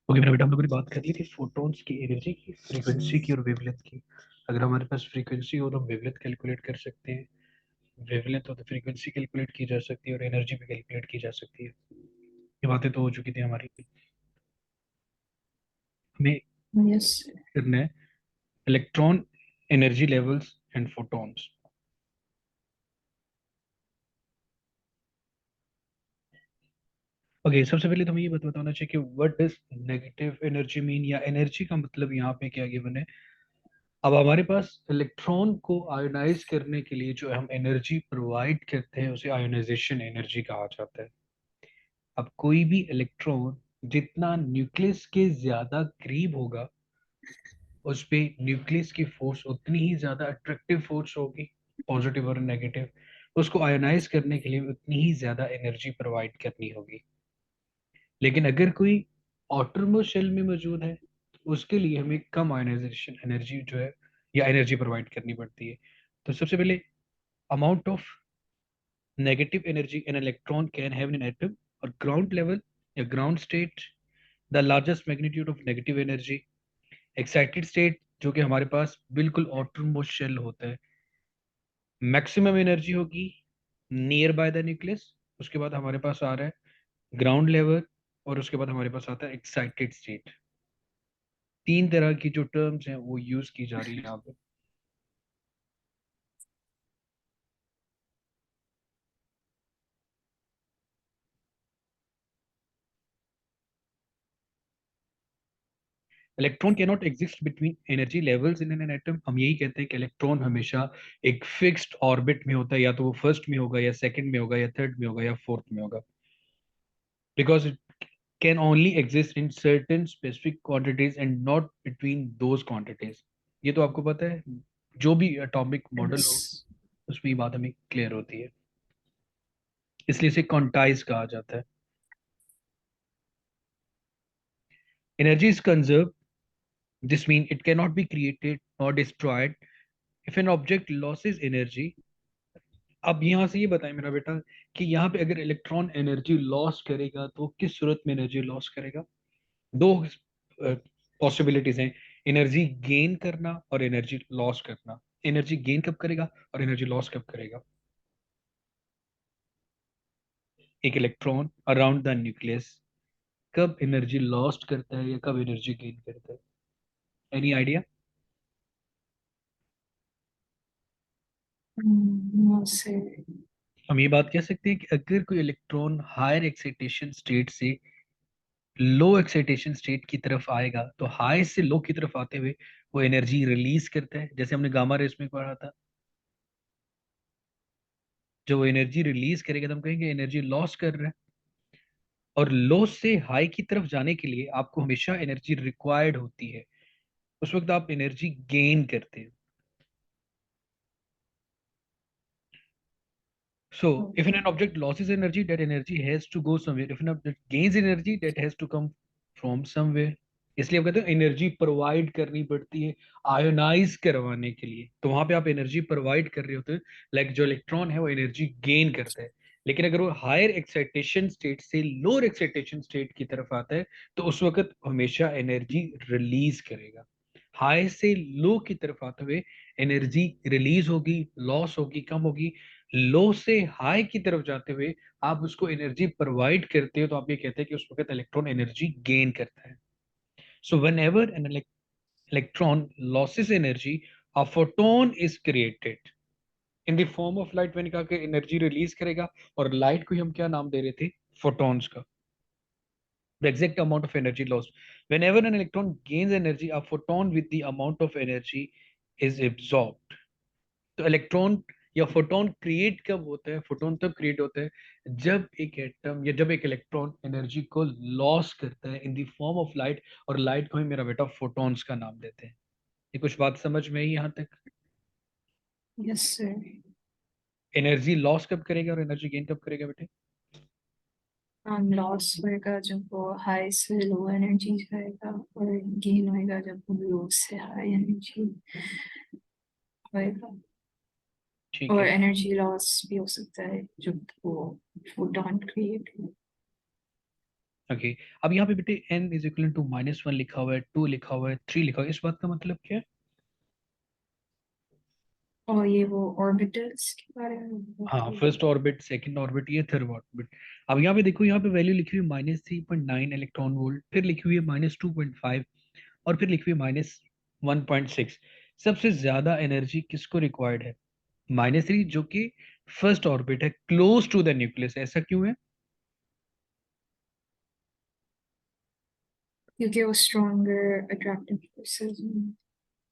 Okay मेरा बेटा, हम लोगों ने बात कर ली थी फोटॉन्स की एनर्जी की, फ्रीक्वेंसी की और वेवलेंथ की। अगर हमारे पास फ्रीक्वेंसी हो तो हम वेवलेंथ कैलकुलेट कर सकते हैं, वेवलेंथ हो तो फ्रीक्वेंसी कैलकुलेट की जा सकती है और एनर्जी भी कैलकुलेट की जा सकती है। ये बातें तो हो चुकी थी हमारी। हमें यस। करना है electron energy levels and photons. Okay, सबसे पहले तो हमें ये बताना चाहिए कि what does negative energy mean, या एनर्जी का मतलब यहाँ पे क्या गिवन है। अब हमारे पास इलेक्ट्रॉन को आयोनाइज करने के लिए जो हम एनर्जी प्रोवाइड करते हैं उसे आयोनाइजेशन एनर्जी कहा जाता है। अब कोई भी इलेक्ट्रॉन जितना न्यूक्लियस के ज्यादा करीब होगा, उस पे न्यूक्लियस की फोर्स उतनी ही ज्यादा अट्रैक्टिव फोर्स होगी, पॉजिटिव और नेगेटिव। उसको आयोनाइज करने के लिए उतनी ही ज्यादा एनर्जी प्रोवाइड करनी होगी। लेकिन अगर कोई आउटरमोस्ट शेल में मौजूद है तो उसके लिए हमें कम आयोनाइजेशन एनर्जी जो है या एनर्जी प्रोवाइड करनी पड़ती है। तो सबसे पहले, amount of negative energy an electron can have in an atom or ground level, a ground state, the largest magnitude of negative energy, excited state जो कि हमारे पास बिल्कुल आउटर मोस्ट शेल होता है, मैक्सिमम एनर्जी होगी नियर बाय द न्यूक्लियस, उसके बाद हमारे पास आ रहा है ग्राउंड लेवल, और उसके बाद हमारे पास आता है एक्साइटेड स्टेट। तीन तरह की जो टर्म्स हैं वो यूज की जा रही है यहाँ पे। Electron can not exist between energy levels in an atom. हम यही कहते हैं कि इलेक्ट्रॉन हमेशा एक फिक्स्ड ऑर्बिट में होता है, या तो वो फर्स्ट में होगा या सेकंड में होगा या थर्ड में होगा या फोर्थ में होगा, because it can only exist in certain specific quantities and not between those quantities. ये तो आपको पता है, जो भी एटॉमिक मॉडल यस। हो उसमें ये बात हमें क्लियर होती है, इसलिए इसे क्वांटाइज कहा जाता है। Energy is conserve, this mean it can not be created not destroyed if an object losses energy. अब यहाँ से ये बताएं मेरा बेटा कि यहाँ पे अगर इलेक्ट्रॉन एनर्जी लॉस करेगा तो किस सूरत में एनर्जी लॉस करेगा। दो पॉसिबिलिटीज हैं, एनर्जी गेन करना और एनर्जी लॉस करना। एनर्जी गेन कब करेगा और एनर्जी लॉस कब करेगा। एक इलेक्ट्रॉन अराउंड द न्यूक्लियस कब एनर्जी लॉस्ट करता है या कब एनर्जी गेन करता है, एनी आइडिया। से हम ये बात कह सकते हैं कि अगर कोई इलेक्ट्रॉन हायर एक्साइटेशन स्टेट से लो एक्साइटेशन स्टेट की तरफ आएगा तो हाई से लो की तरफ आते हुए वो एनर्जी रिलीज करता है, जैसे हमने गामा रेस में पढ़ा था। जो वो एनर्जी रिलीज करेगा तो हम कहेंगे एनर्जी लॉस कर रहा है। और लो से हाई की तरफ जाने के लिए आपको हमेशा एनर्जी रिक्वायर्ड होती है, उस वक्त आप एनर्जी गेन करते हैं। So, if an object loses energy, that energy has to go somewhere. If an object gains energy, that has to come from somewhere. इसलिए हम कहते हैं एनर्जी प्रोवाइड करनी पड़ती है आयोनाइज करवाने के लिए, तो वहां पे आप एनर्जी प्रोवाइड कर रहे होते हैं। लाइक जो इलेक्ट्रॉन है वो एनर्जी गेन करता है। लेकिन अगर वो हायर एक्साइटेशन स्टेट से लोअर एक्साइटेशन स्टेट की तरफ आता है तो उस वक्त हमेशा एनर्जी रिलीज करेगा। हाई से लो की तरफ आते हुए एनर्जी रिलीज होगी, लॉस होगी, कम होगी। लो से हाई की तरफ जाते हुए आप उसको एनर्जी प्रोवाइड करते हो तो आप ये कहते हैं कि उस वक्त इलेक्ट्रॉन एनर्जी गेन करता है। So when ever an electron losses energy, a photon is created in the form of light. मैंने कहा कि एनर्जी रिलीज करेगा, और लाइट को ही हम क्या नाम दे रहे थे, फोटॉन्स का। The exact amount of energy lost. Whenever an electron gains energy, a photon with the amount of energy is absorbed. तो इलेक्ट्रॉन या फोटोन क्रिएट कब होता है, फोटोन तब क्रिएट होता है जब एक एटम या जब एक इलेक्ट्रॉन एनर्जी को लॉस करता है in the form of light, और लाइट को ही मेरा बेटा फोटॉन्स का नाम देते हैं। ये कुछ बात समझ में आई यहाँ तक। Yes sir. एनर्जी लॉस कब करेगा और एनर्जी गेन कब करेगा बेटे। लॉस होएगा जब वो हाई से लो एनर्जी जाएगा, और गेन होएगा जब वो लो से हाई एनर्जी होएगा। ठीक और है। एनर्जी लॉस भी हो सकता है जब वो फोटोन क्रिएट हो। ओके, अब यहाँ पे बेटे n इज इक्वल टू -1 लिखा हुआ है, 2 लिखा हुआ है, 3 लिखा हुआ है, इस बात का मतलब क्या है? और ये वो ऑर्बिटल्स के बारे में हाँ, बताइए। फर्स्ट ऑर्बिट, सेकंड ऑर्बिट, ये थर्ड ऑर्बिट। अब यहाँ पे देखो, यहाँ पे वैल्यू लिखी हुई है -3.9 इलेक्ट्रॉन वोल्ट, फिर लिखी हुई है -2.5, और फिर लिखी हुई है -1.6। सबसे ज्यादा एनर्जी किसको रिक्वायर्ड है? -3, जो कि फर्स्ट ऑर्बिट है, क्लोज टू द न्यूक्लियस। ऐसा क्यों है? क्योंकि वो स्ट्रॉन्गर अट्रैक्टिव फोर्सेस हैं।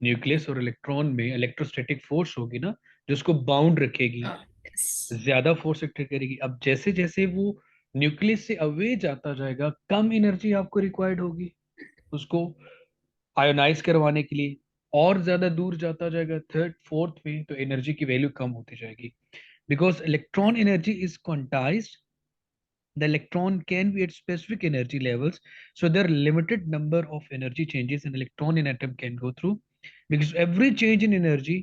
न्यूक्लियस और इलेक्ट्रॉन में इलेक्ट्रोस्टैटिक फोर्स होगी ना, जो उसको बाउंड रखेगी, यस। ज्यादा फोर्स एक्ट करेगी। अब जैसे जैसे वो न्यूक्लियस से अवे जाता जाएगा, कम एनर्जी आपको रिक्वायर्ड होगी उसको आयोनाइज करवाने के लिए। और ज्यादा दूर जाता जाएगा थर्ड फोर्थ में, तो एनर्जी की वैल्यू कम होती जाएगी, because electron energy is quantized. The electron can be at specific energy levels, so there are limited number of energy changes an electron in atom can go through. Because every change in energy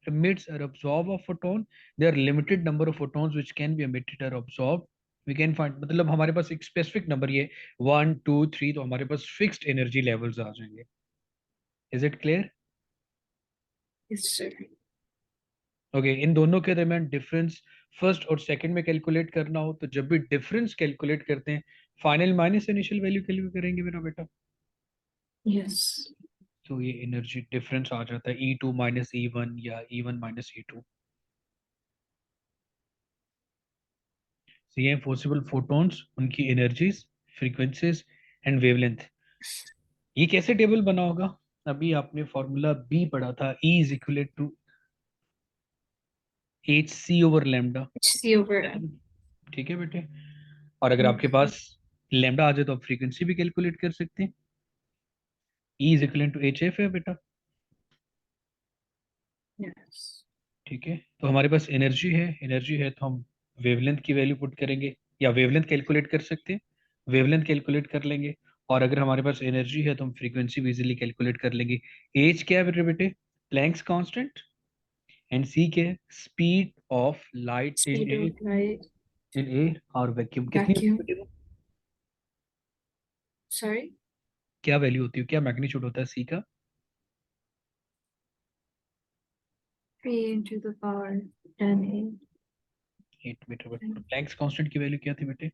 emits or absorb a photon, there are limited number of photons which can be emitted or absorbed. We can find, मतलब हमारे पास एक specific number, ये 1 2 3, तो हमारे पास fixed energy levels आ जाएंगे। Is it clear? Yes sir. Okay, इन दोनों के दरमियान डिफरेंस फर्स्ट और सेकंड में कैलकुलेट करना हो, तो जब भी डिफरेंस कैलकुलेट करते हैं, final minus initial value calculate करेंगे मेरा बेटा। यस। तो ये एनर्जी डिफरेंस आ जाता है E2 -E1 या E1 -E2। तो ये पॉसिबल फोटॉन्स, उनकी एनर्जीज, फ्रीक्वेंसीज एंड वेवलेंथ। ये कैसे टेबल बना होगा? अभी आपने फॉर्मूला बी पढ़ा था, E is equal to Hc/λ। C over. ठीक है बेटे, और अगर आपके पास लैम्डा आ जाए तो आप फ्रीक्वेंसी भी कैलकुलेट कर सकते हैं। E is equal to HF है बेटा। यस। ठीक है, तो हमारे पास एनर्जी है, एनर्जी है तो हम वेवलेंथ की वैल्यू पुट करेंगे, या वेवलेंथ कैलकुलेट कर सकते हैं, वेवलेंथ कैलकुलेट कर लेंगे। और अगर हमारे पास एनर्जी है तो हम फ्रीक्वेंसी भी इजीली कैलकुलेट कर लेंगे। एच क्या है बेटे बेटे? Planck's constant. एंड सी क्या है? Speed of light in speed a, of light. In a और वैक्यूम। कितनी होती वैक्यूम। है बेटे वो? सॉरी। क्या वैल्यू होती है, क्या मैग्नीट्यूड होता है सी का? 3 × 10⁸ 8 मीटर। बट प्लैंक्स कांस्टेंट की वैल्यू क्या थी बेटे?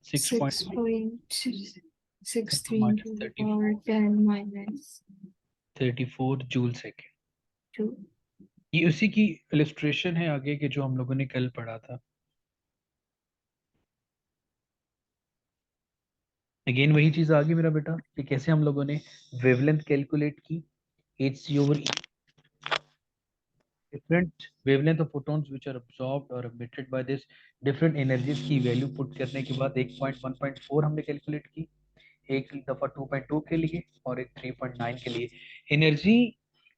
6 6.3 point 6 3 into the 34 power 10 minus 34 joule second. 2. ये उसी की इलिस्ट्रेशन है आगे के, जो हम लोगों ने कल पढ़ा था। अगेन वही चीज आ गई मेरा बेटा, कि कैसे हम लोगों ने वेवलेंथ कैलकुलेट की। Hc/E, different wavelength of photons which are absorbed और emitted by this different energies की वैल्यू पुट करने के बाद एक पॉइंट 1.4 हमने कैलकुलेट की, एक दफा 2.2 के लिए और एक 3.9 के लिए। एनर्जी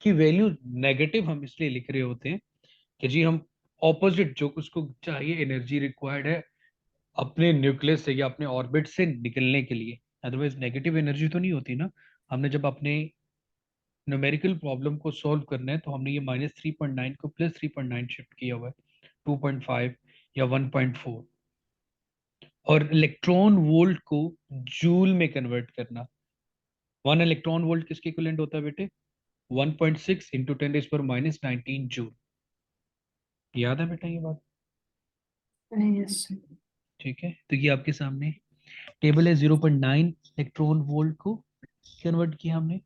की वैल्यू नेगेटिव हम इसलिए लिख रहे होते हैं कि जी हम ऑपोजिट जो उसको चाहिए एनर्जी रिक्वायर्ड है अपने न्यूक्लियस से या अपने ऑर्बिट से निकलने के लिए, अदरवाइज नेगेटिव एनर्जी तो नहीं होती ना। हमने जब अपने न्यूमेरिकल प्रॉब्लम को सॉल्व करना है, तो हमने ये -3.9 को +3.9 शिफ्ट किया हुआ है, 2.5 या 1.4। और इलेक्ट्रॉन वोल्ट को जूल में कन्वर्ट करना। 1 इलेक्ट्रॉन वोल्ट किसके इक्विवेलेंट होता है बेटे? 1.6 इंटू 10⁻⁻19 जूल। याद है बेटा ये बात? Yes. ठीक है, तो ये आपके सामने टेबल है। 0.9 इलेक्ट्रॉन वोल्ट को कन्वर्ट किया हमने,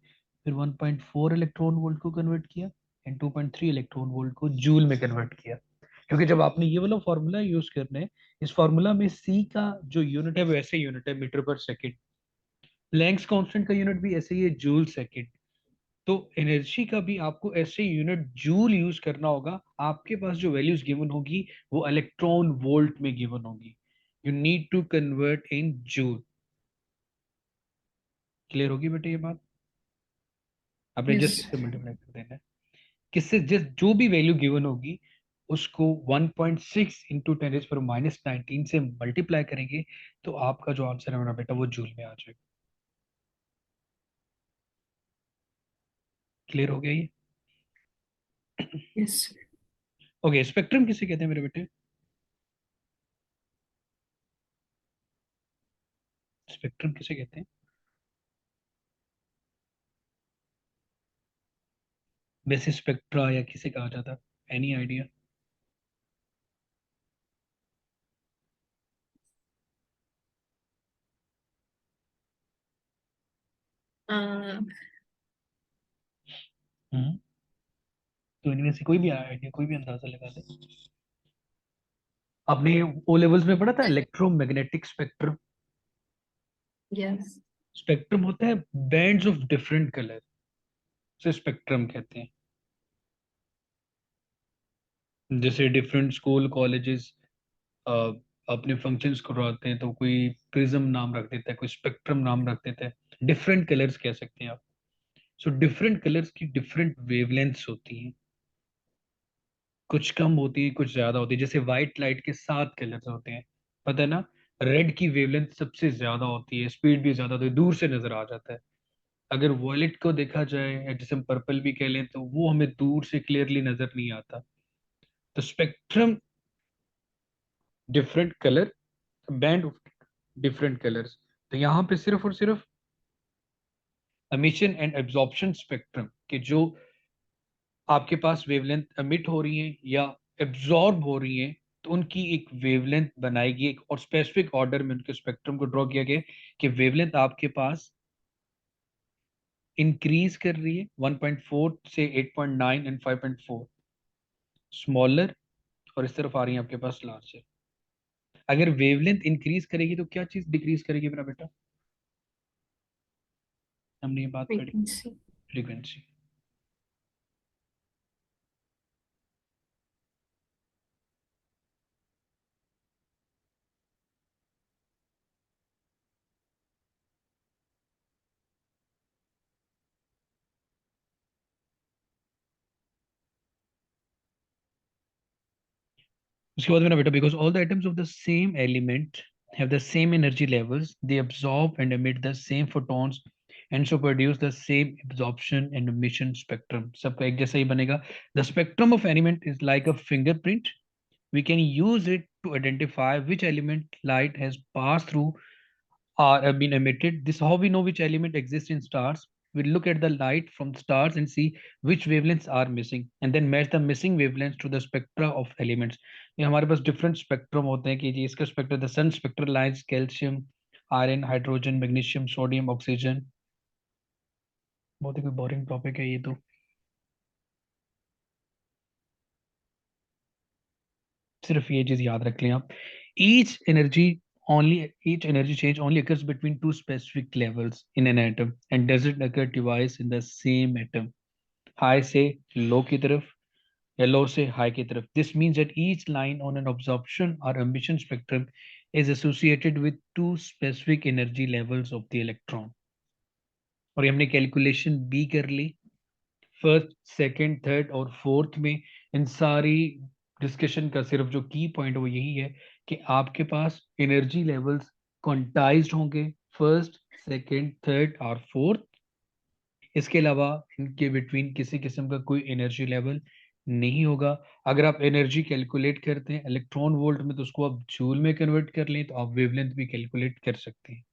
फिर 1.4 इलेक्ट्रॉन वोल्ट को कन्वर्ट किया, एंड 2.3 इलेक्ट्रॉन वोल्ट को जूल में कन्वर्ट किया। क्योंकि जब आपने ये वाला फॉर्मूला यूज करना है, इस फॉर्मूला में सी का जो यूनिट है वो ऐसे यूनिट है, मीटर पर सेकंड। प्लैंक्स कांस्टेंट का यूनिट भी ऐसे ही है, जूल सेकंड। तो एनर्जी का भी आपको ऐसे यूनिट जूल यूज करना होगा। आपके पास जो वैल्यूज गिवन होगी वो इलेक्ट्रॉन वोल्ट में गिवन होगी। You need to convert in joule. Clear होगी बेटे ये बात? आपने जस्ट Yes. इससे मल्टीप्लाई कर देना है, किससे? जिस जो भी वैल्यू गिवन होगी उसको 1.6 इंटू 10⁻⁻19 से मल्टीप्लाई करेंगे, तो आपका जो आंसर है मेरा बेटा वो जूल में आ जाएगा। क्लियर हो गया ये? Yes. ओके, स्पेक्ट्रम किसे कहते हैं मेरे बेटे? स्पेक्ट्रम किसे कहते हैं? बेसिस स्पेक्ट्रा या किसे कहा जाता है? Any idea? हम्म, तो इनमें से कोई भी आइडिया, कोई भी अंदाजा लगा दे। आपने ओ लेवल्स में पढ़ा था इलेक्ट्रोमैग्नेटिक स्पेक्ट्रम। यस। स्पेक्ट्रम होता है बैंड्स ऑफ डिफरेंट कलर, से स्पेक्ट्रम कहते हैं। जैसे डिफरेंट स्कूल कॉलेजेस अपने फंक्शंस करवाते हैं तो कोई प्रिज्म नाम रख देता है, कोई स्पेक्ट्रम नाम रख देता है। डिफरेंट कलर्स कह सकते हैं आप। सो डिफरेंट कलर्स की डिफरेंट वेवलेंथ्स होती हैं, कुछ कम होती है कुछ ज्यादा होती है। जैसे व्हाइट लाइट के 7 कलर्स होते हैं, पता है ना? रेड की वेवलेंथ सबसे ज्यादा होती है, स्पीड भी ज्यादा होती है, दूर से नजर आ जाता है। अगर वॉयलेट को देखा जाए या जिसे हम पर्पल भी कह लें तो वो हमें दूर से क्लियरली नजर नहीं आता। तो spectrum different colour, band of different colours. तो यहाँ पे सिर्फ और सिर्फ एमिशन एंड एब्जॉर्प्शन स्पेक्ट्रम के जो आपके पास वेवलेंथ एमिट हो रही है या एब्जॉर्ब हो रही है, तो उनकी एक वेवलेंथ बनाएगी, एक और स्पेसिफिक ऑर्डर में उनके स्पेक्ट्रम को ड्रॉ किया गया है कि वेवलेंथ आपके पास इंक्रीज कर रही है 1.4 से 8.9 एंड 5.4, स्मॉलर, और इस तरफ आ रही है आपके पास लार्जर। अगर वेवलेंथ इंक्रीज करेगी तो क्या चीज डिक्रीज करेगी मेरा बेटा? हमने ये बात पढ़ी, फ्रीक्वेंसी। फ्रीक्वेंसी। उसके बाद मेरा बेटा, because all the items of the same element have the same energy levels, they absorb and emit the same photons and so produce the same absorption and emission spectrum। सबका एक जैसा ही बनेगा। The spectrum of element is like a fingerprint, we can use it to identify which element light has passed through or have been emitted. This how we know which element exists in stars. We look at the light from the stars and see which wavelengths are missing and then match the missing wavelengths to the spectra of elements। ये हमारे पास different spectrum होते हैं कि जी इसका spectrum, the sun spectral lines calcium, iron, hydrogen, magnesium, sodium, oxygen. बहुत ही कोई बोरिंग टॉपिक है ये तो। सिर्फ ये चीज याद रख लें आप, each energy only each energy change only occurs between two specific levels in an atom and doesn't occur twice in the same atom। High से लो की तरफ या लो से हाई की तरफ। This means that each line on an absorption or emission spectrum is associated with two specific energy levels of the electron। और ये हमने कैलकुलेशन भी कर ली फर्स्ट, सेकंड, थर्ड और फोर्थ में। इन सारी डिस्कशन का सिर्फ जो की पॉइंट वो यही है कि आपके पास एनर्जी लेवल्स क्वांटाइज्ड होंगे फर्स्ट, सेकंड, थर्ड और फोर्थ। इसके अलावा इनके बिटवीन किसी किस्म का कोई एनर्जी लेवल नहीं होगा। अगर आप एनर्जी कैलकुलेट करते हैं इलेक्ट्रॉन वोल्ट में तो उसको आप जूल में कन्वर्ट कर लें तो आप वेवलेंथ भी कैलकुलेट कर सकते हैं।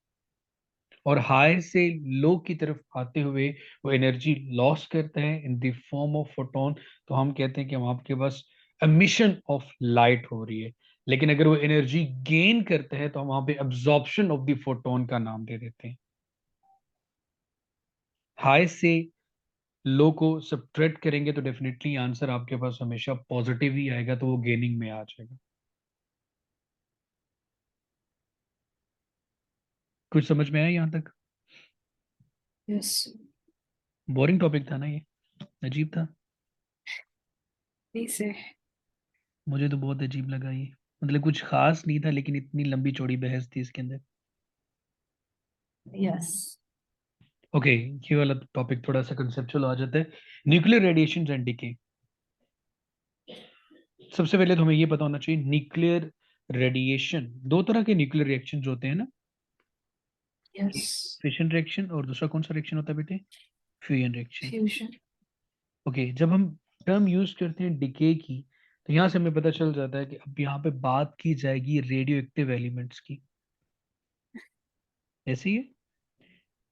और हाई से लो की तरफ आते हुए वो एनर्जी लॉस करता है in the form of photon, तो हम कहते हैं कि वहां आपके पास एमिशन ऑफ लाइट हो रही है। लेकिन अगर वो एनर्जी गेन करता है तो हम वहां पे एब्जॉर्प्शन ऑफ द फोटोन का नाम दे देते हैं। हाई से लो को सब्ट्रैक्ट करेंगे तो डेफिनेटली आंसर आपके पास हमेशा पॉजिटिव ही आएगा, तो वो गेनिंग में आ जाएगा। कुछ समझ में आया यहाँ तक? यस। बोरिंग टॉपिक था ना ये? अजीब था? से। मुझे तो बहुत अजीब लगा ये। मतलब कुछ खास नहीं था लेकिन इतनी लंबी चौड़ी बहस थी इसके अंदर। यस। ओके, ये वाला टॉपिक थोड़ा सा कंसेप्चुअल आ जाता है। Nuclear radiation and decay. सबसे पहले तो हमें ये पता होना चाहिए न्यूक्लियर रेडिएशन, दो तरह के न्यूक्लियर रिएक्शन होते हैं ना। यस। फिशन रिएक्शन और दूसरा कौन सा रिएक्शन होता है बेटे? Fusion reaction. फ्यूजन। ओके, जब हम टर्म यूज करते हैं डिके की तो यहाँ से हमें पता चल जाता है कि अब यहाँ पे बात की जाएगी रेडियो एक्टिव एलिमेंट्स की। ऐसे ही है।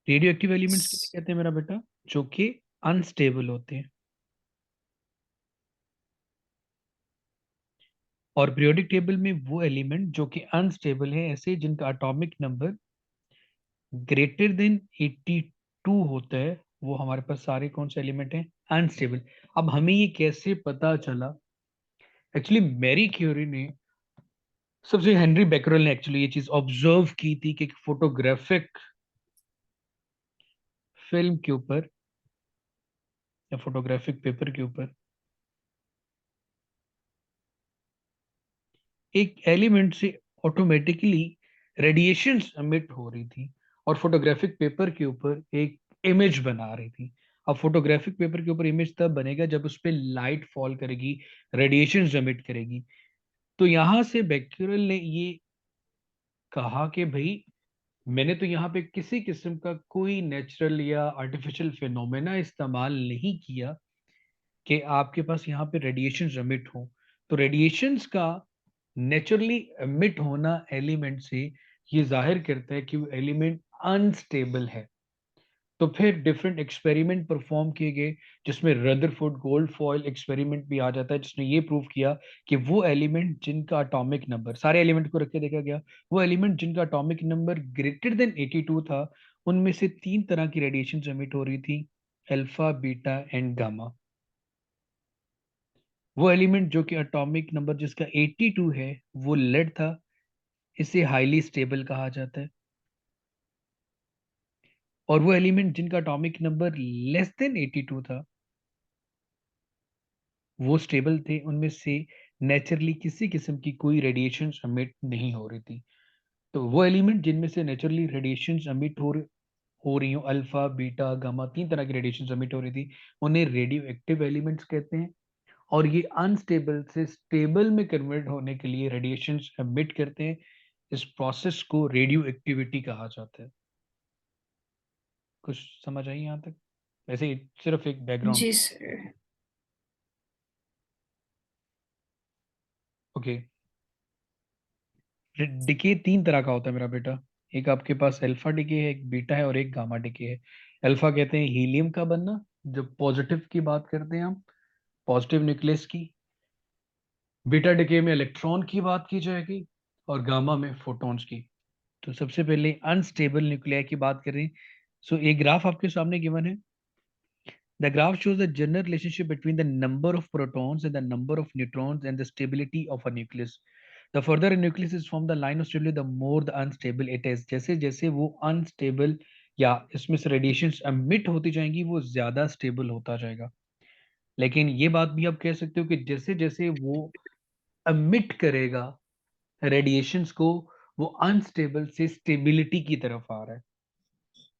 रेडियो एक्टिव एलिमेंट्स किसे कहते हैं मेरा बेटा? जो कि अनस्टेबल होते हैं। और पीरियोडिक टेबल में वो एलिमेंट जो कि अनस्टेबल है, ऐसे जिनका एटॉमिक नंबर ग्रेटर देन 82 होता है, वो हमारे पास सारे कौन से एलिमेंट हैं? अनस्टेबल। अब हमें ये कैसे पता चला? एक्चुअली मैरी क्यूरी ने, सबसे हेनरी बेकरल ने एक्चुअली ये चीज ऑब्जर्व की थी कि फोटोग्राफिक फिल्म के ऊपर या फोटोग्राफिक पेपर के ऊपर एक एलिमेंट से ऑटोमेटिकली रेडिएशंस एमिट हो रही थी, और फोटोग्राफिक पेपर के ऊपर एक इमेज बना रही थी। अब फोटोग्राफिक पेपर के ऊपर इमेज तब बनेगा जब उस पर लाइट फॉल करेगी, रेडिएशंस एमिट करेगी। तो यहां से बेक्यूरेल ने ये कहा कि भाई, मैंने तो यहाँ पे किसी किस्म का कोई नेचुरल या आर्टिफिशियल फिनोमेना इस्तेमाल नहीं किया कि आपके पास यहाँ पे रेडिएशंस एमिट हो। तो रेडिएशंस का नेचुरली एमिट होना एलिमेंट से ये जाहिर करता है कि वो एलिमेंट अनस्टेबल है। तो फिर डिफरेंट एक्सपेरिमेंट परफॉर्म किए गए, जिसमें रदरफोर्ड गोल्ड फॉयल एक्सपेरिमेंट भी आ जाता है, जिसने ये प्रूव किया कि वो एलिमेंट जिनका अटोमिक नंबर, सारे एलिमेंट को रख के देखा गया, वो एलिमेंट जिनका अटोमिक नंबर ग्रेटर देन 82 था, उनमें से 3 तरह की रेडिएशन एमिट हो रही थी, अल्फा, बीटा एंड गामा। वो एलिमेंट जो कि एटॉमिक नंबर जिसका 82 है, वो लेड था। इसे हाईली स्टेबल कहा जाता है। और वो एलिमेंट जिनका एटॉमिक नंबर लेस देन 82 था, वो स्टेबल थे। उनमें से नेचुरली किसी किस्म की कोई रेडिएशन एमिट नहीं हो रही थी। तो वो एलिमेंट जिनमें से नेचुरली रेडिएशन एमिट हो रही हो, अल्फा, बीटा, गामा, 3 तरह की रेडिएशन एमिट हो रही थी, उन्हें रेडियो एक्टिव एलिमेंट्स कहते हैं। और ये अनस्टेबल से स्टेबल में कन्वर्ट होने के लिए रेडिएशन एमिट करते हैं। इस प्रोसेस को रेडियो एक्टिविटी कहा जाता है। कुछ समझ आई यहाँ तक? वैसे ही सिर्फ एक बैकग्राउंड। जी सर। ओके। डिके 3 तरह का होता है मेरा बेटा। एक आपके पास अल्फा डिके है, एक बीटा है और एक गामा डिके है। अल्फा कहते हैं हीलियम का बनना, जब पॉजिटिव की बात करते हैं हम, पॉजिटिव न्यूक्लियस की। बीटा डिके में इलेक्ट्रॉन की बात की जाएगी, और गामा में फोटॉन्स की। तो सबसे पहले अनस्टेबल न्यूक्लियाई की बात करें। सो एक ग्राफ आपके सामने गिवन है। The graph shows the general relationship between the number of protons and the number of neutrons and the stability of a nucleus. The further a nucleus is from the line of stability, the more the unstable it is. जैसे जैसे वो unstable या इसमें से radiations emit होती जाएंगी, वो ज्यादा stable होता जाएगा। लेकिन ये बात भी आप कह सकते हो कि जैसे जैसे वो emit करेगा radiations को, वो unstable से stability की तरफ आ रहा है।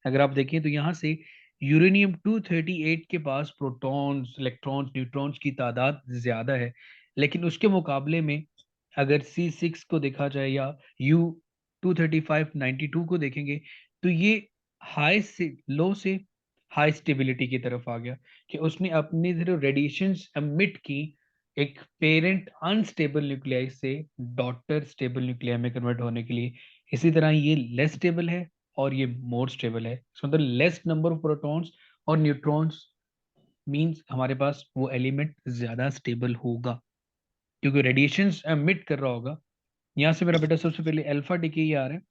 अगर आप देखें तो यहाँ से यूरेनियम 238 के पास प्रोटॉन्स, इलेक्ट्रॉन्स, न्यूट्रॉन्स की तादाद ज्यादा है। लेकिन उसके मुकाबले में अगर C6 को देखा जाए या U23592 को देखेंगे, तो ये हाई से लो से हाई स्टेबिलिटी की तरफ आ गया, कि उसने अपनी जो रेडिएशंस एमिट की एक पेरेंट अनस्टेबल न्यूक्लियाई से डॉटर स्टेबल न्यूक्लियाई में कन्वर्ट होने के लिए। इसी तरह ये लेस स्टेबल है और ये मोर स्टेबल है। इसका मतलब लेस नंबर ऑफ प्रोटॉन्स और न्यूट्रॉन्स मींस हमारे पास वो एलिमेंट ज्यादा स्टेबल होगा, क्योंकि रेडिएशंस एमिट कर रहा होगा। यहाँ से मेरा बेटा सबसे पहले अल्फा डिके आ रहा है।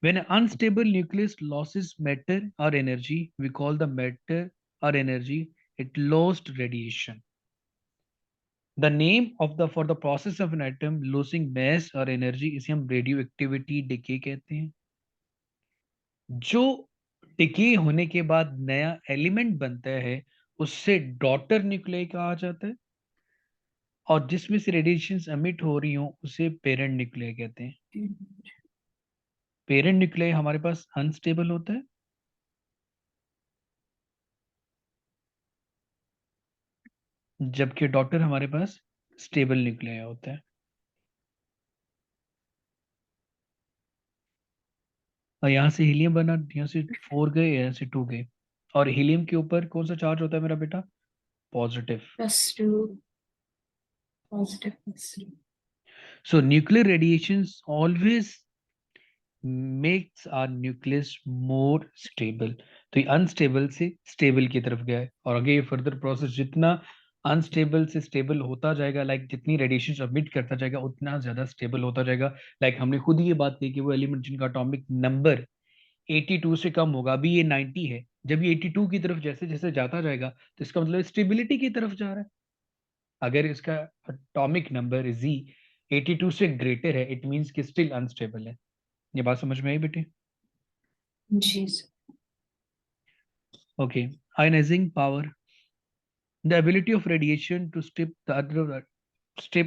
When an unstable nucleus loses matter or energy, we call the matter or energy it lost radiation. The name of the for the process of an atom losing mass or energy इसे हम radioactivity decay कहते हैं। जो decay होने के बाद नया element बनता है, उससे डॉटर न्यूक्लियाई कहा जाता है। और जिसमें से रेडिएशंस एमिट हो रही हो, उसे पेरेंट न्यूक्लियाई कहते हैं। पेरेंट न्यूक्लियाई हमारे पास अनस्टेबल होता है, जबकि डॉटर हमारे पास स्टेबल न्यूक्लियाई होता है। और यहाँ से हीलियम बना, यहाँ से 4 गए, यहाँ से 2 गए। और हीलियम के ऊपर कौन सा चार्ज होता है मेरा बेटा? Positive. +2 positive +3। So nuclear radiations always makes R nucleus more stable. तो ये अनस्टेबल से स्टेबल की तरफ गया है, और आगे ये फर्दर प्रोसेस जितना अनस्टेबल से स्टेबल होता जाएगा, लाइक जितनी रेडिएशन सबमिट करता जाएगा उतना ज्यादा स्टेबल होता जाएगा। लाइक हमने खुद ही ये बात कही कि वो एलिमेंट जिनका एटॉमिक नंबर 82 से कम होगा, अभी ये 90 है, जब ये 82 की तरफ जैसे जैसे जाता जाएगा तो इसका मतलब स्टेबिलिटी की तरफ जा रहा है। अगर इसका एटॉमिक नंबर जी 82 से ग्रेटर है, इट मींस कि स्टिल अनस्टेबल है। ये बात समझ में आई बेटे? जी sir. Okay. Ionizing power, the ability of radiation to strip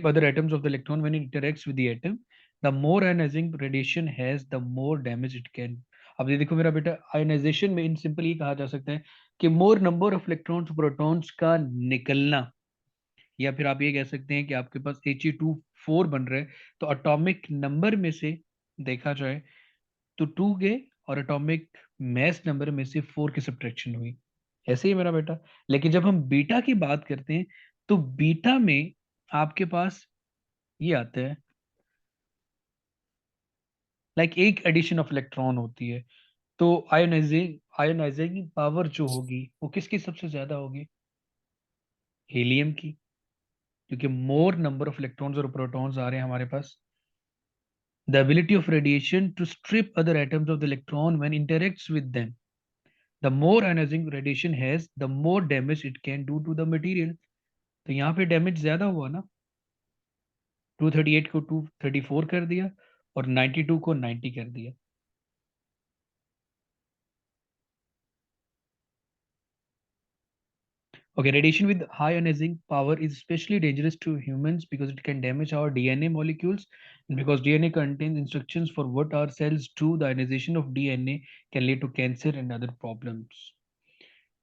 other atoms of the electron when it interacts with the atom. The more ionizing radiation has, the more damage it can. अब ये देखो मेरा बेटा, ionization में in simple ये कहा जा सकता है कि मोर नंबर ऑफ इलेक्ट्रॉन्स प्रोटॉन्स का निकलना, या फिर आप ये कह सकते हैं कि आपके पास He2 4 बन रहे हैं, तो एटॉमिक नंबर में से देखा जाए तो 2 गए, और एटॉमिक मैस नंबर में से 4 की सब्ट्रैक्शन हुई। ऐसे ही मेरा बेटा। लेकिन जब हम बीटा की बात करते हैं तो बीटा में आपके पास ये आता है, लाइक एक एडिशन ऑफ इलेक्ट्रॉन होती है। तो आयोनाइजिंग पावर जो होगी वो किसकी सबसे ज्यादा होगी? हीलियम की, क्योंकि मोर नंबर ऑफ इलेक्ट्रॉन्स और प्रोटॉन्स आ रहे हैं हमारे पास। The ability of radiation to strip other atoms of the electron when interacts with them, the more ionizing radiation has, the more damage it can do to the material. तो यहाँ पे damage ज्यादा हुआ ना, 238 को 234 कर दिया और 92 को 90 कर दिया। Okay, radiation with high ionizing power is especially dangerous to humans because it can damage our DNA molecules, and because DNA contains instructions for what our cells do, the ionization of DNA can lead to cancer and other problems.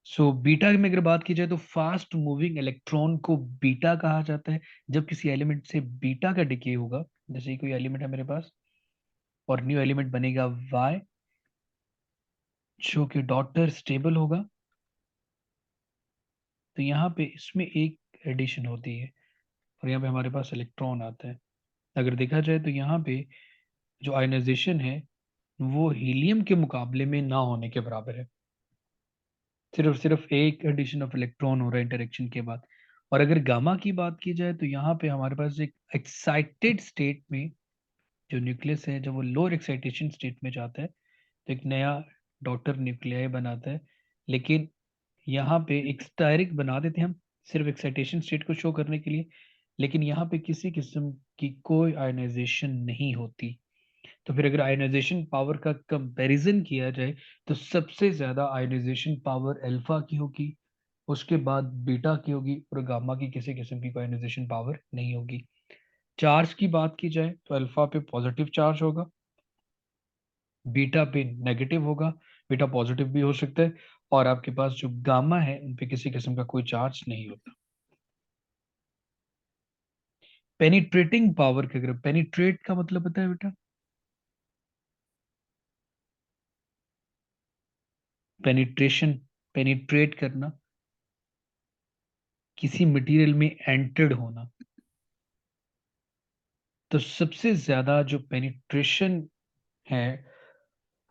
So beta में अगर बात की जाए तो fast moving electron को beta कहा जाता है। जब किसी एलिमेंट से बीटा का डिके होगा, जैसे कोई एलिमेंट है मेरे पास और न्यू एलिमेंट बनेगा वाई, जो कि डॉटर स्टेबल होगा, तो यहाँ पे इसमें एक एडिशन होती है और यहाँ पे हमारे पास इलेक्ट्रॉन आता है। अगर देखा जाए तो यहाँ पे जो आयनाइजेशन है वो हीलियम के मुकाबले में ना होने के बराबर है। सिर्फ एक एडिशन ऑफ इलेक्ट्रॉन हो रहा है इंटरेक्शन के बाद। और अगर गामा की बात की जाए तो यहाँ पे हमारे पास एक एक्साइटेड स्टेट में जो न्यूक्लियस है, जब वो लोअर एक्साइटेशन स्टेट में जाता है तो एक नया डॉटर न्यूक्लियाई बनाता है। लेकिन यहाँ पे एक स्टायरिक बना देते हैं हम, सिर्फ एक्साइटेशन स्टेट को शो करने के लिए। लेकिन यहाँ पे किसी किस्म की कोई आयनाइजेशन नहीं होती। तो फिर अगर आयनाइजेशन पावर का कंपैरिजन किया जाए तो सबसे ज्यादा आयनाइजेशन पावर अल्फा की होगी, उसके बाद बीटा की होगी, और गामा की किसी किस्म की आयनाइजेशन पावर नहीं होगी। चार्ज की बात की जाए तो अल्फा पे पॉजिटिव चार्ज होगा, बीटा पे नेगेटिव होगा, बीटा पॉजिटिव भी हो सकता है, और आपके पास जो गामा है उन पे किसी किस्म का कोई चार्ज नहीं होता। पेनिट्रेटिंग पावर के, अगर पेनिट्रेट का मतलब पता है बेटा? पेनिट्रेशन, पेनिट्रेट करना, किसी मटेरियल में एंटर्ड होना। तो सबसे ज्यादा जो पेनिट्रेशन है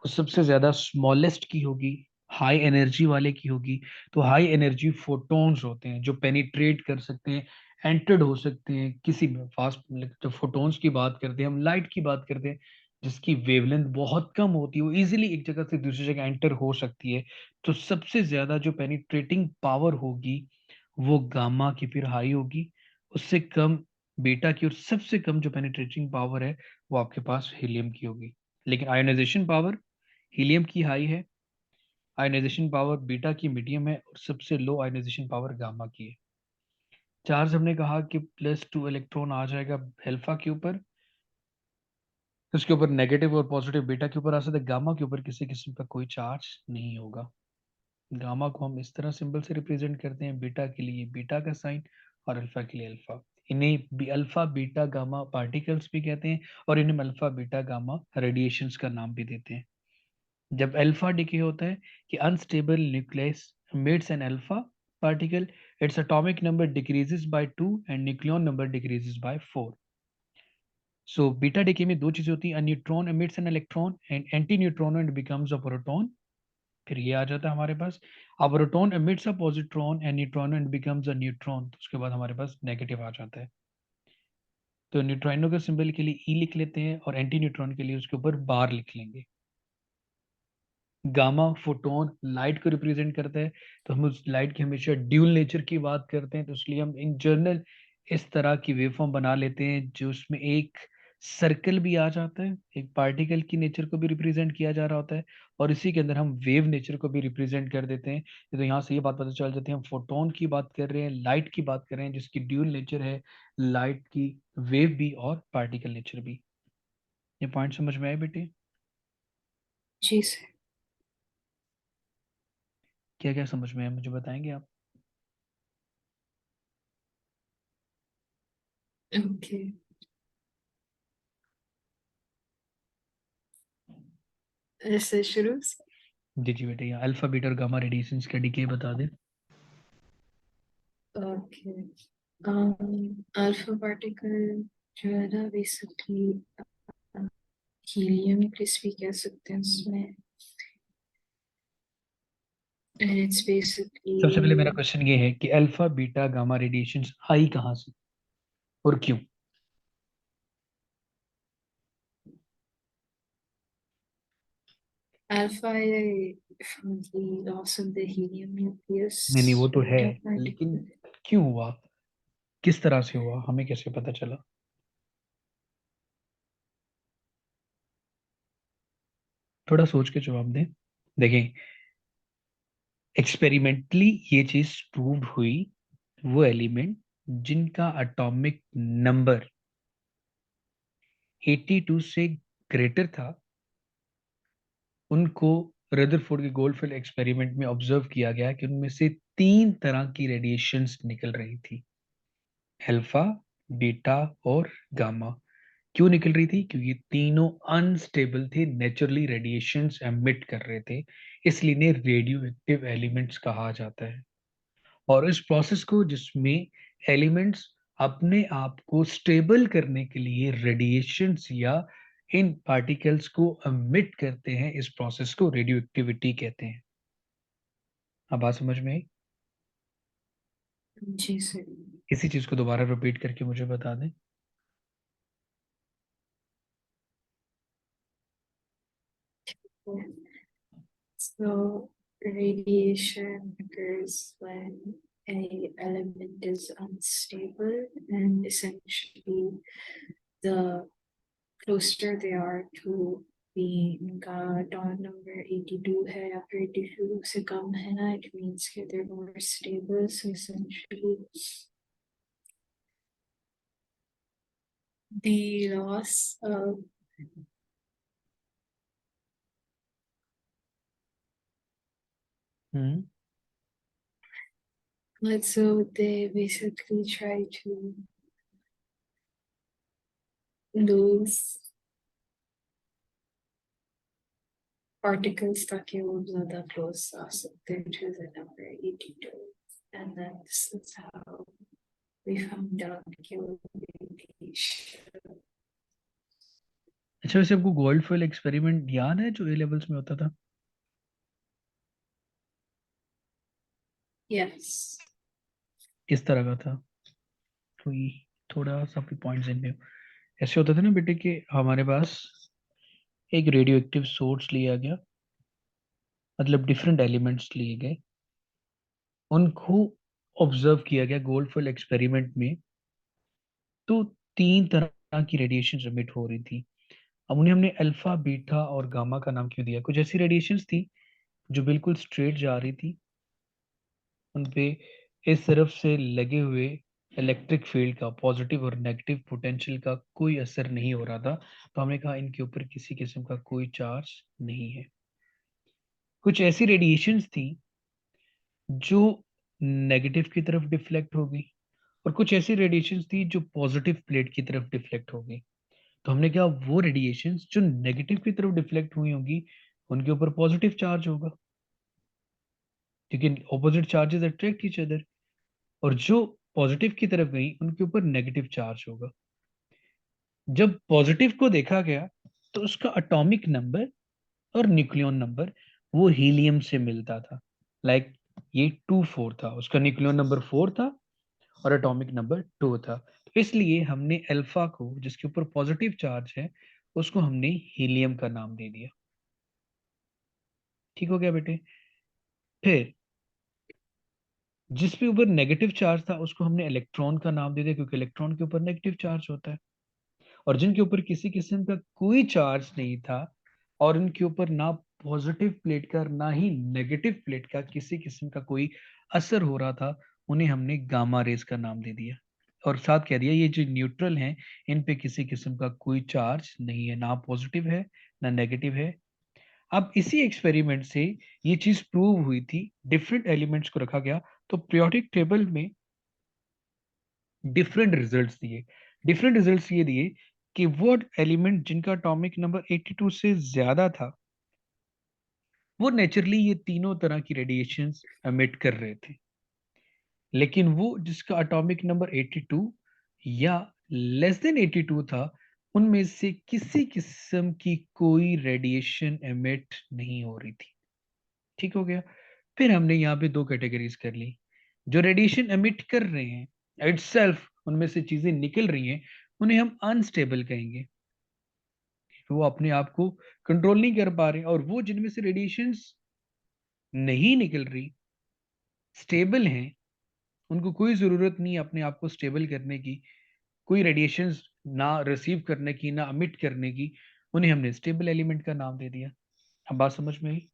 वो सबसे ज्यादा स्मॉलेस्ट की होगी, हाई एनर्जी वाले की होगी। तो हाई एनर्जी फोटॉन्स होते हैं जो पेनिट्रेट कर सकते हैं, एंटर्ड हो सकते हैं किसी में फास्ट। जब फोटॉन्स की बात करते हैं, हम लाइट की बात करते हैं जिसकी वेवलेंथ बहुत कम होती है, वो इजीली एक जगह से दूसरी जगह एंटर हो सकती है। तो सबसे ज्यादा जो पेनिट्रेटिंग पावर होगी वो गामा की फिर हाई होगी, उससे कम बीटा की, और सबसे कम जो पेनिट्रेटिंग पावर है वो आपके पास हीलियम की होगी। लेकिन आयोनाइजेशन पावर हीलियम की हाई है, आयनाइजेशन पावर बीटा की मीडियम है, और सबसे लो आयनाइजेशन पावर गामा की है। चार्ज हमने कहा कि +2 इलेक्ट्रॉन आ जाएगा अल्फा के ऊपर, उसके ऊपर नेगेटिव और पॉजिटिव बीटा के ऊपर आ सकता है, गामा के ऊपर किसी किस्म का कोई चार्ज नहीं होगा। गामा को हम इस तरह सिंबल से रिप्रेजेंट करते हैं, बीटा के लिए बीटा का साइन और अल्फा के लिए अल्फा। इन्हें अल्फा बीटा गामा पार्टिकल्स भी कहते हैं, और इन्हें अल्फा बीटा गामा रेडिएशंस का नाम भी देते हैं। जब अल्फा डिके होता है कि unstable nucleus emits an alpha particle, its atomic number decreases by 2 and nucleon number decreases by 4. So beta decay में दो चीजें होती हैं, a neutron emits an electron and anti neutron and becomes a proton. फिर ये आ जाता है हमारे पास, a proton emits a positron and neutron and becomes a neutron, तो उसके बाद हमारे पास नेगेटिव आ जाता है। तो न्यूट्राइनो के सिंबल के लिए ई लिख लेते हैं और एंटी न्यूट्रॉन के लिए उसके ऊपर बार लिख लेंगे। गामा फोटोन लाइट को रिप्रेजेंट करता है, तो हम उस लाइट की हमेशा ड्यूल नेचर की बात करते हैं, तो इसलिए हम इन जनरल इस तरह की वेवफॉर्म बना लेते हैं जो उसमें एक सर्कल भी आ जाता है, एक पार्टिकल की नेचर को भी रिप्रेजेंट किया जा रहा होता है, और इसी के अंदर हम वेव नेचर को भी रिप्रेजेंट कर देते हैं। तो यहाँ से ये बात पता चल जाती है हम फोटोन की बात कर रहे हैं, लाइट की बात कर रहे हैं, जिसकी ड्यूल नेचर है, लाइट की वेव भी और पार्टिकल नेचर भी। ये पॉइंट समझ में आए बेटे? जी सर। क्या क्या समझ में आया मुझे बताएंगे आप? ओके, ऐसे शुरू से। जी जी बेटे, यहाँ अल्फा बीटा और गामा रेडिएशंस का डीके बता दें। ओके, अल्फा पार्टिकल जो है ना बेसिकली हीलियम किस भी कह सकते हैं उसमें, and it's सबसे पहले मेरा basically क्वेश्चन ये है कि अल्फा बीटा गामा रेडिएशंस आई कहाँ से और क्यों? alpha from the loss of the helium नहीं नहीं, वो nucleus, तो है, beta लेकिन particle. क्यों हुआ, किस तरह से हुआ, हमें कैसे पता चला? थोड़ा सोच के जवाब दें। देखें, एक्सपेरिमेंटली ये चीज प्रूव हुई, वो एलिमेंट जिनका एटॉमिक नंबर 82 से ग्रेटर था, उनको रदरफोर्ड के गोल्डफील्ड एक्सपेरिमेंट में ऑब्जर्व किया गया कि उनमें से तीन तरह की रेडिएशंस निकल रही थी, अल्फा, बीटा और गामा। क्यों निकल रही थी? क्योंकि तीनों अनस्टेबल थे, नेचुरली रेडिएशंस एमिट कर रहे थे, इसलिए इन्हें रेडियो एक्टिव एलिमेंट्स कहा जाता है। और इस प्रोसेस को, जिसमें एलिमेंट्स अपने आप को स्टेबल करने के लिए रेडिएशंस या इन पार्टिकल्स को एमिट करते हैं, इस प्रोसेस को रेडियो एक्टिविटी कहते हैं। अब बात समझ में आई? जी सर। इसी चीज को दोबारा रिपीट करके मुझे बता दें। So radiation occurs when a element is unstable, and essentially the closer they are to being इनका डॉट नंबर 82 है या फिर 82 से कम है ना, it means कि they're more stable. So essentially the loss of hmm. so they basically try to lose particles ताकि वो ज़्यादा close आ सकते हैं to the number 82, and then this is how we found out कि वो radiation. अच्छा, वैसे आपको गोल्डफील्ड एक्सपेरिमेंट याद है जो ए लेवल्स में होता था? Yes. किस तरह का था? कोई थोड़ा सा भी पॉइंट्स इनमें ऐसे होता था ना बेटे कि हमारे पास एक रेडियो एक्टिव सोर्स लिया गया, मतलब डिफरेंट एलिमेंट्स लिए गए, उनको ऑब्जर्व किया गया गोल्डफील्ड एक्सपेरिमेंट में, तो तीन तरह की रेडिएशन एमिट हो रही थी। अब उन्हें हमने अल्फा बीटा और गामा का नाम क्यों दिया? कुछ ऐसी रेडिएशंस थी जो बिल्कुल स्ट्रेट जा रही थी, उनपे इस तरफ से लगे हुए इलेक्ट्रिक फील्ड का, पॉजिटिव और नेगेटिव पोटेंशियल का कोई असर नहीं हो रहा था, तो हमने कहा इनके ऊपर किसी किस्म का कोई चार्ज नहीं है। कुछ ऐसी रेडिएशंस थी जो नेगेटिव की तरफ डिफ्लेक्ट हो गई, और कुछ ऐसी रेडिएशंस थी जो पॉजिटिव प्लेट की तरफ डिफ्लेक्ट हो गई। तो हमने कहा वो रेडिएशंस जो नेगेटिव की तरफ डिफ्लेक्ट हुई होंगी, उनके ऊपर पॉजिटिव चार्ज होगा, क्योंकि opposite charges attract each other, और जो पॉजिटिव की तरफ गई उनके ऊपर नेगेटिव चार्ज होगा। जब पॉजिटिव को देखा गया तो उसका एटॉमिक नंबर और न्यूक्लियन नंबर वो हीलियम से मिलता था। लाइक ये 2 4 था, उसका न्यूक्लियन नंबर 4 था और एटॉमिक नंबर 2 था। तो इसलिए हमने अल्फा को, जिसके ऊपर पॉजिटिव चार्ज है, उसको हमने हीलियम का नाम दे दिया। ठीक हो गया बेटे। फिर जिस पे ऊपर नेगेटिव चार्ज था उसको हमने इलेक्ट्रॉन का नाम दे दिया, क्योंकि इलेक्ट्रॉन के ऊपर नेगेटिव चार्ज होता है। और जिनके ऊपर किसी किस्म का कोई चार्ज नहीं था और इनके ऊपर ना पॉजिटिव प्लेट का ना ही नेगेटिव प्लेट का किसी किस्म का कोई असर हो रहा था, उन्हें हमने गामा रेज का नाम दे दिया। और साथ कह दिया ये जो न्यूट्रल हैं, इन पे किसी किस्म का कोई चार्ज नहीं है, ना पॉजिटिव है ना नेगेटिव है। अब इसी एक्सपेरिमेंट से ये चीज प्रूव हुई थी, डिफरेंट एलिमेंट्स को रखा गया तो पीरियोडिक टेबल में डिफरेंट रिजल्ट्स दिए। डिफरेंट रिजल्ट्स ये दिए कि वो एलिमेंट जिनका एटॉमिक नंबर 82 से ज्यादा था, वो नेचुरली ये तीनों तरह की रेडिएशंस एमिट कर रहे थे। लेकिन वो जिसका एटॉमिक नंबर 82 या लेस देन 82 था, उनमें से किसी किस्म की कोई रेडिएशन एमिट नहीं हो रही थी। ठीक हो गया। फिर हमने यहाँ पे दो कैटेगरीज कर ली। जो रेडिएशन एमिट कर रहे हैं इटसेल्फ, उनमें से चीजें निकल रही हैं, उन्हें हम अनस्टेबल कहेंगे। वो अपने आप को कंट्रोल नहीं कर पा रहे। और वो जिनमें से रेडिएशंस नहीं निकल रही, स्टेबल हैं, उनको कोई जरूरत नहीं है अपने आप को स्टेबल करने की, कोई रेडिएशंस ना रिसीव करने की ना अमिट करने की, उन्हें हमने स्टेबल एलिमेंट का नाम दे दिया। अब बात समझ में आई?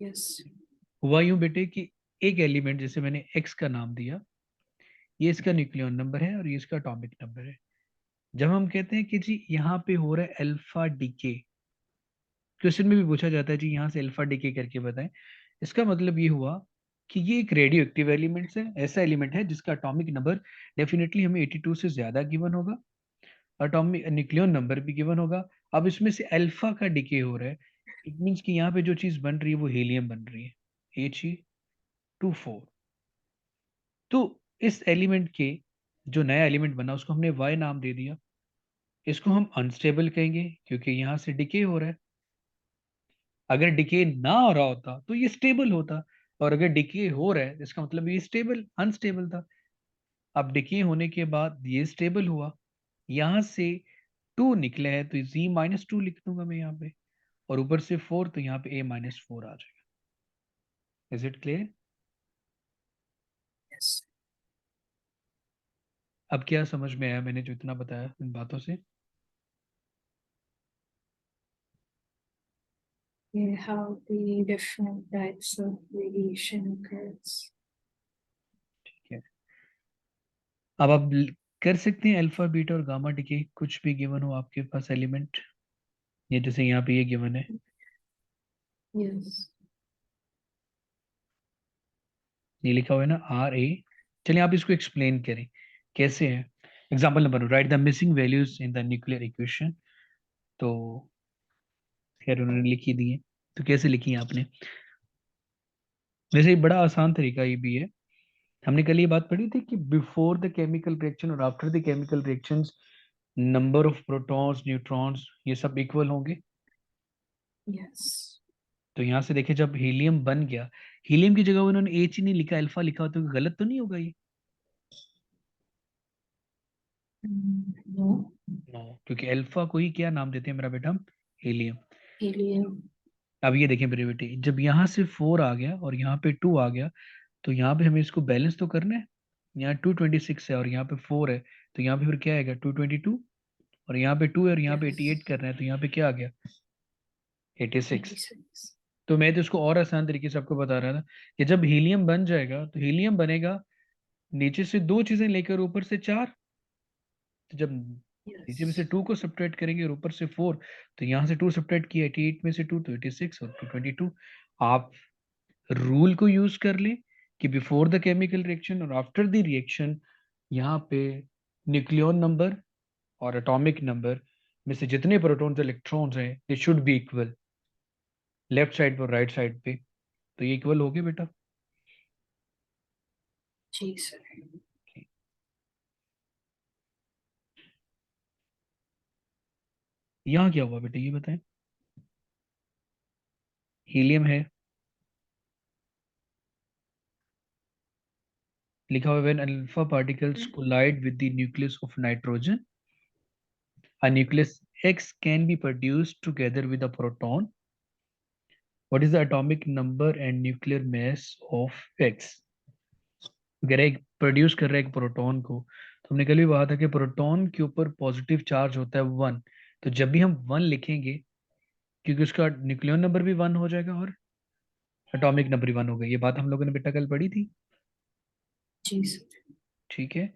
Yes. हुआ यूं बेटे कि एक एलिमेंट जैसे मैंने एक्स का नाम दिया, ये इसका न्यूक्लियन नंबर है और ये इसका एटॉमिक नंबर है। जब हम कहते हैं कि जी यहाँ पे हो रहा है अल्फा डीके, क्वेश्चन में भी पूछा जाता है जी यहाँ से अल्फा डीके करके बताएं, इसका मतलब ये हुआ कि ये एक रेडियो एक्टिव एलिमेंट है, ऐसा एलिमेंट है जिसका एटॉमिक नंबर डेफिनेटली हमें 82 से ज्यादा गिवन होगा, एटॉमिक न्यूक्लियन नंबर भी गिवन होगा। अब इसमें से अल्फा का डिके हो रहा है, इट मीन्स कि यहाँ पे जो चीज बन रही है वो हीलियम बन रही है, He2 4। तो इस एलिमेंट के जो नया एलिमेंट बना उसको हमने वाई नाम दे दिया। इसको हम अनस्टेबल कहेंगे क्योंकि यहाँ से डिके हो रहा है। अगर डिके ना हो रहा होता तो ये स्टेबल होता, और अगर डिके हो रहा है इसका मतलब ये स्टेबल अनस्टेबल था। अब डिके होने के बाद ये स्टेबल हुआ, यहाँ से 2 निकले है तो Z-2 लिख दूंगा मैं यहाँ पे, और ऊपर से 4 तो यहाँ पे A-4 आ जाएगा। Is it clear? Yes. अब क्या समझ में आया मैंने जो इतना बताया इन बातों से? Yeah, how the different types of radiation occurs. ठीक है। अब आप कर सकते हैं अल्फा बीटा और गामा डिके, कुछ भी गिवन हो आपके पास एलिमेंट, ये जैसे यहाँ पे ये गिवन है, Yes. ये लिखा हुआ है ना RA। चलिए आप इसको एक्सप्लेन करें कैसे है। Example number 1, right the missing values in the nuclear equation. तो खैर उन्होंने लिखी दी है, तो कैसे लिखी है आपने? वैसे एक बड़ा आसान तरीका ये भी है। हमने कल ये बात पढ़ी थी कि बिफोर द केमिकल रिएक्शन और after the chemical reactions number of protons neutrons ये सब इक्वल होंगे। Yes. तो यहाँ से देखिए जब हीलियम बन गया, हीलियम की जगह उन्होंने एच ही नहीं लिखा, अल्फा लिखा, तो गलत तो नहीं होगा ये? No. नो, क्योंकि अल्फा को ही क्या नाम देते हैं मेरा बेटा? हीलियम। Helium. अब ये देखें मेरे बेटे, जब यहाँ से 4 आ गया और यहाँ पे 2 आ गया, तो यहाँ पे हमें इसको बैलेंस तो करना है। यहाँ 226 है और यहाँ पे 4 है, तो यहाँ पे फिर क्या आएगा? 222। और यहाँ पे 2 है और यहाँ पे 88 Yes. करना है, तो यहाँ पे क्या आ गया? 86। 86. तो मैं तो इसको और आसान तरीके से आपको बता रहा था कि जब हीलियम बन जाएगा तो हीलियम बनेगा नीचे से दो चीजें लेकर ऊपर से 4। तो जब नीचे में से Yes. 2 को सब्ट्रैक्ट करेंगे और ऊपर से 4, तो यहाँ से 2 सब्ट्रैक्ट किया, 88 में से 2 तो 86 और 222। आप रूल को यूज कर लें कि बिफोर द केमिकल रिएक्शन और आफ्टर द रिएक्शन यहाँ पे न्यूक्लियन नंबर और एटॉमिक नंबर में से जितने प्रोटॉन्स इलेक्ट्रॉन्स हैं they should be equal, left side पर राइट साइड पे। तो ये इक्वल हो गए बेटा। जी सर। यहाँ क्या हुआ बेटे, ये बताएं। हीलियम है, लिखा हुआ when alpha particles collide with the nucleus of nitrogen, a nucleus X can be produced together with a proton. What is the atomic number and nuclear mass of X? अगर एक प्रोड्यूस कर रहा है एक proton को, तो हमने कल भी कहा था कि प्रोटॉन के ऊपर पॉजिटिव चार्ज होता है 1। तो जब भी हम 1 लिखेंगे, क्योंकि उसका न्यूक्लियन नंबर भी 1 हो जाएगा और एटॉमिक नंबर भी 1 हो गई। ये बात हम लोगों ने बेटा कल पढ़ी थी। जी सर। ठीक है।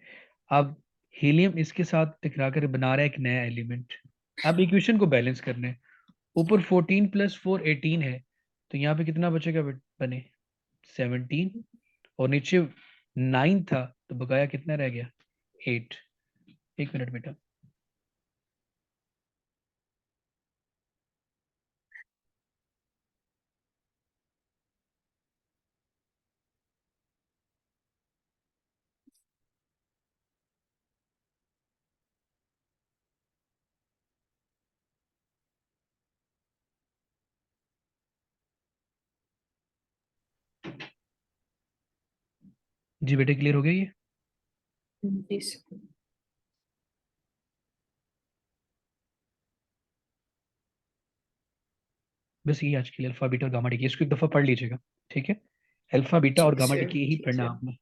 अब हीलियम इसके साथ टकरा कर बना रहा है एक नया एलिमेंट। अब इक्वेशन को बैलेंस करना है। ऊपर 14 + 4 18 है, तो यहाँ पे कितना बचेगा बने 17, और नीचे 9 था, तो बकाया कितना रह गया 8। एक मिनट बेटा। जी बेटे, क्लियर हो गया ये? जी सर। बस ये आज के लिए अल्फा बीटा और गामा डी की, इसको एक दफा पढ़ लीजिएगा। ठीक है। अल्फा बीटा जी और गामा डी सर, की यही ठीक पढ़ना है। आपने।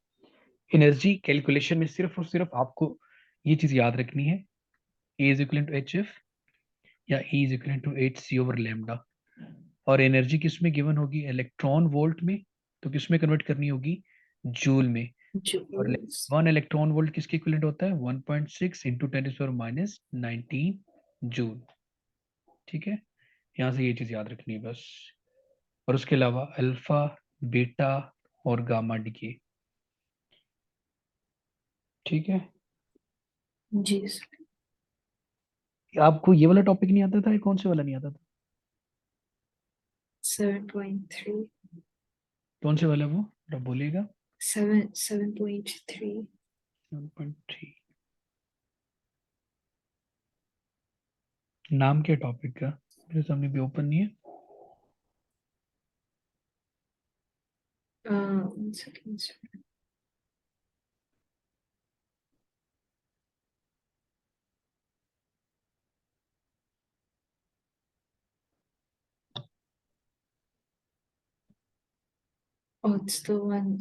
एनर्जी कैलकुलेशन में सिर्फ और सिर्फ आपको ये चीज याद रखनी है, E is equal to h f या E is equal to h c over lambda. और एनर्जी किस में गिवन होगी, इलेक्ट्रॉन वोल्ट में, तो किस में कन्वर्ट करनी होगी, जूल में। और जूल्स। 1 इलेक्ट्रॉन वोल्ट किसके इक्विवेलेंट होता है, 1.6 इंटू 10⁻⁻19 जूल। ठीक है। यहाँ से ये चीज याद रखनी है बस। और उसके अलावा अल्फा, बीटा और गामा डी के। ठीक है। जी सर। आपको ये वाला टॉपिक नहीं आता था, ये कौन से वाला नहीं आता था? 7.3। कौन से वाला वो, आप बोलिएगा। 7.3। 1.3। नाम क्या टॉपिक का, मेरे सामने भी ओपन नहीं है। One second, sir. Oh, it's the one